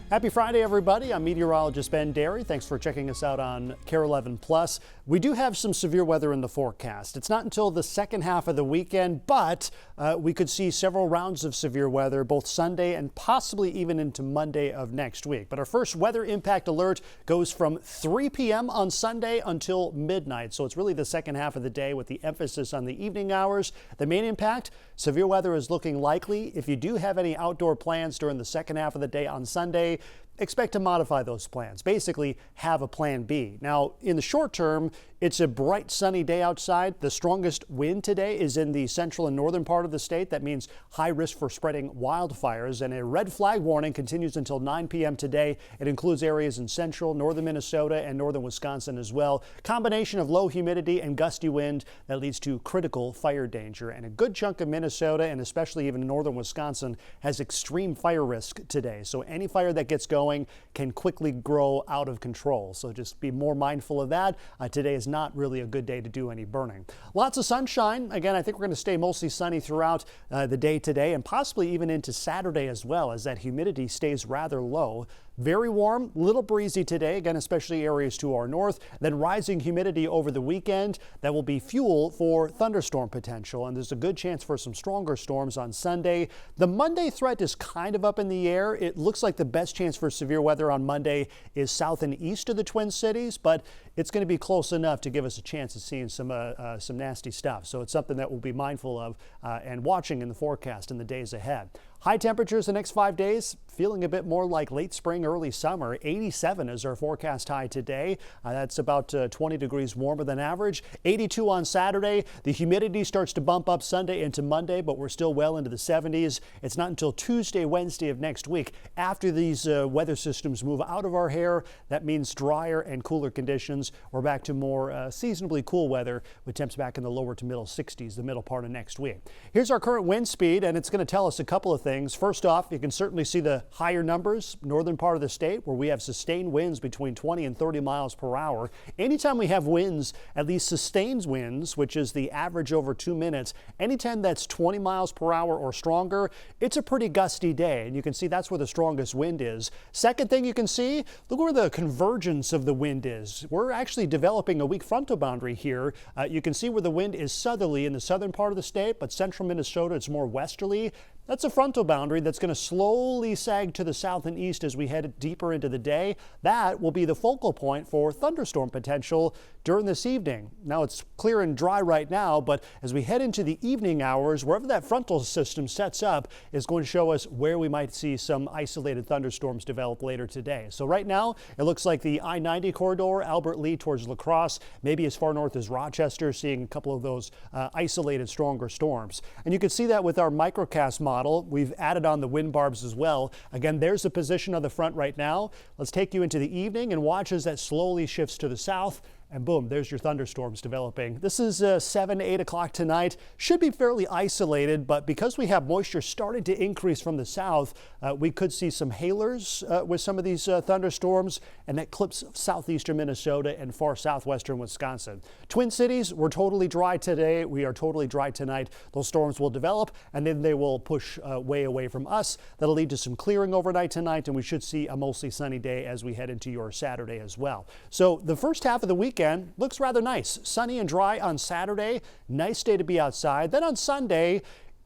Happy Friday, everybody. I'm meteorologist Ben Dery. Thanks for checking us out on Kare 11 Plus. We do have some severe weather in the forecast. It's not until the second half of the weekend, but we could see several rounds of severe weather both Sunday and possibly even into Monday of next week. But our first weather impact alert goes from 3 p.m. on Sunday until midnight. So it's really the second half of the day with the emphasis on the evening hours. The main impact, severe weather is looking likely. If you do have any outdoor plans during the second half of the day on Sunday, expect to modify those plans. Basically, have a plan B. Now, in the short term, it's a bright sunny day outside. The strongest wind today is in the central and northern part of the state. That means high risk for spreading wildfires, and a red flag warning continues until 9 p.m. today. It includes areas in central, northern Minnesota and northern Wisconsin as well. Combination of low humidity and gusty wind that leads to critical fire danger. And a good chunk of Minnesota and especially even northern Wisconsin has extreme fire risk today. So any fire that gets going can quickly grow out of control. So just be more mindful of that. Today is not really a good day to do any burning. Lots of sunshine. Again, I think we're going to stay mostly sunny throughout the day today and possibly even into Saturday as well, as that humidity stays rather low. Very warm, little breezy today, again, especially areas to our north. Then rising humidity over the weekend that will be fuel for thunderstorm potential. And there's a good chance for some stronger storms on Sunday. The Monday threat is kind of up in the air. It looks like the best chance for severe weather on Monday is south and east of the Twin Cities, but it's going to be close enough to give us a chance of seeing some nasty stuff. So it's something that we'll be mindful of and watching in the forecast in the days ahead. High temperatures the next 5 days, feeling a bit more like late spring, early summer. 87 is our forecast high today. That's about 20 degrees warmer than average. 82 on Saturday. The humidity starts to bump up Sunday into Monday, but we're still well into the 70s. It's not until Tuesday, Wednesday of next week, after these weather systems move out of our hair. That means drier and cooler conditions. We're back to more seasonably cool weather with temps back in the lower to middle 60s the middle part of next week. Here's our current wind speed, and it's going to tell us a couple of things. First off, you can certainly see the higher numbers, northern part of the state, where we have sustained winds between 20 and 30 miles per hour. Anytime we have winds, at least sustained winds, which is the average over 2 minutes, anytime that's 20 miles per hour or stronger, it's a pretty gusty day. And you can see that's where the strongest wind is. Second thing you can see, look where the convergence of the wind is. We're actually developing a weak frontal boundary here. You can see where the wind is southerly in the southern part of the state, but central Minnesota, it's more westerly. That's a frontal boundary that's going to slowly sag to the south and east as we head deeper into the day. That will be the focal point for thunderstorm potential during this evening. Now it's clear and dry right now, but as we head into the evening hours, wherever that frontal system sets up is going to show us where we might see some isolated thunderstorms develop later today. So right now, it looks like the I-90 corridor, Albert Lee towards La Crosse, maybe as far north as Rochester, seeing a couple of those isolated stronger storms. And you can see that with our microcast model. We've added on the wind barbs as well. Again, there's the position of the front right now. Let's take you into the evening and watch as that slowly shifts to the south. And boom, there's your thunderstorms developing. This is 7, 8 o'clock tonight. Should be fairly isolated, but because we have moisture starting to increase from the south, we could see some hailers with some of these thunderstorms, and that clips southeastern Minnesota and far southwestern Wisconsin. Twin Cities, we're totally dry today. We are totally dry tonight. Those storms will develop, and then they will push way away from us. That'll lead to some clearing overnight tonight, and we should see a mostly sunny day as we head into your Saturday as well. So the first half of the weekend looks rather nice. Sunny and dry on Saturday. Nice day to be outside. Then on Sunday,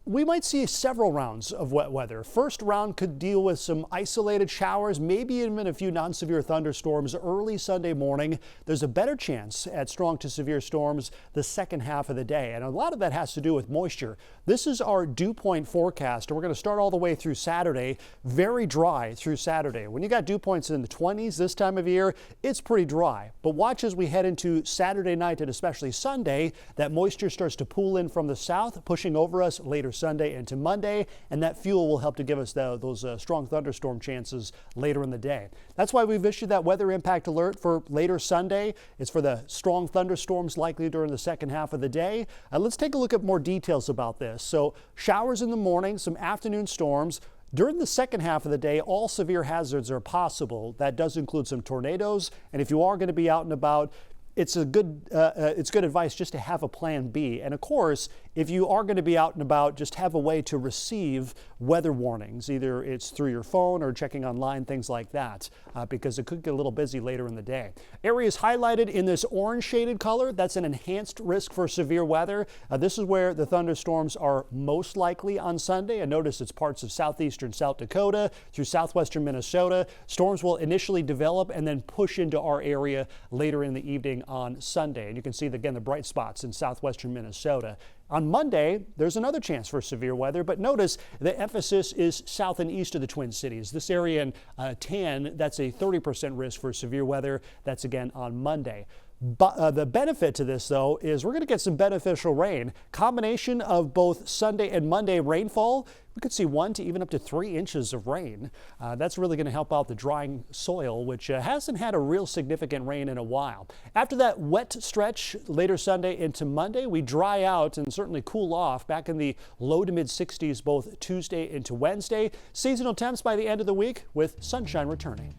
we might see several rounds of wet weather. First round could deal with some isolated showers, maybe even a few non-severe thunderstorms early Sunday morning. There's a better chance at strong to severe storms the second half of the day, and a lot of that has to do with moisture. This is our dew point forecast, and we're going to start all the way through Saturday. Very dry through Saturday. When you got dew points in the 20s this time of year, it's pretty dry. But watch as we head into Saturday night and especially Sunday, that moisture starts to pool in from the south, pushing over us later Sunday into Monday, and that fuel will help to give us those strong thunderstorm chances later in the day. That's why we've issued that weather impact alert for later Sunday. It's for the strong thunderstorms likely during the second half of the day. Let's take a look at more details about this. So showers in the morning, some afternoon storms. During the second half of the day, all severe hazards are possible. That does include some tornadoes, and if you are going to be out and about, it's good advice just to have a plan B. And of course, if you are going to be out and about, just have a way to receive weather warnings. Either it's through your phone or checking online, things like that, because it could get a little busy later in the day. Areas highlighted in this orange shaded color, that's an enhanced risk for severe weather. This is where the thunderstorms are most likely on Sunday. And notice it's parts of southeastern South Dakota through southwestern Minnesota. Storms will initially develop and then push into our area later in the evening on Sunday. And you can see, again, the bright spots in southwestern Minnesota. On Monday, there's another chance for severe weather, but notice the emphasis is south and east of the Twin Cities. This area in tan, that's a 30% risk for severe weather. That's again on Monday. But the benefit to this, though, is we're going to get some beneficial rain. Combination of both Sunday and Monday rainfall, we could see 1 to even up to 3 inches of rain. That's really going to help out the drying soil, which hasn't had a real significant rain in a while. After that wet stretch later Sunday into Monday, we dry out and certainly cool off back in the low to mid 60s both Tuesday into Wednesday. Seasonal temps by the end of the week with sunshine returning.